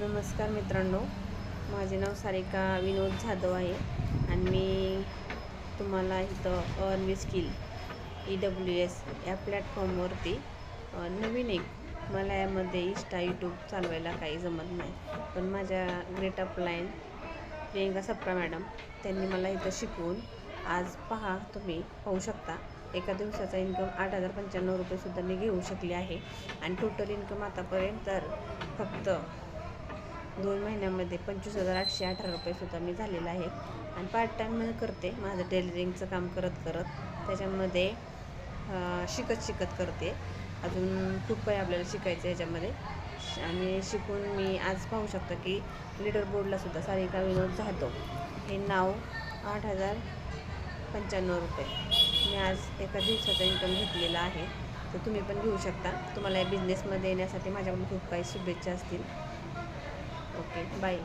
नमस्कार मित्रांनो, माझे नाव सारिका विनोद जाधव आहे आणि मी तुम्हाला इथं अर्न विथ स्किल EWS या प्लॅटफॉर्मवरती नवीन एक मला यामध्ये इंस्टा यूट्यूब चालवायला काही जमत नाही, पण माझ्या great up line Priyanka Sapra madam त्यांनी मला इथं शिकवून आज पहा तुम्ही पाहू शकता एका दिवसाचा इन्कम 8,095 रुपयेसुद्धा मी घेऊ शकले आहे आणि टोटल इन्कम आतापर्यंत तर फक्त 2 महिन्यामध्ये 25,818 रुपयेसुद्धा मी झालेला आहे आणि पार्ट टाईम मी करते माझं टेलरिंगचं काम करत त्याच्यामध्ये शिकत करते. अजून खूप काही आपल्याला शिकायचं याच्यामध्ये आणि शिकून मी आज पाहू शकता की लीडर बोर्डलासुद्धा सारिका विनोद जाधव हे नाव 8,095 रुपये मी आज एका दिवसाचा इन्कम घेतलेला आहे. तर तुम्ही पण घेऊ शकता. तुम्हाला या बिझनेसमध्ये येण्यासाठी माझ्याकडून खूप काही शुभेच्छा असतील. Okay, bye.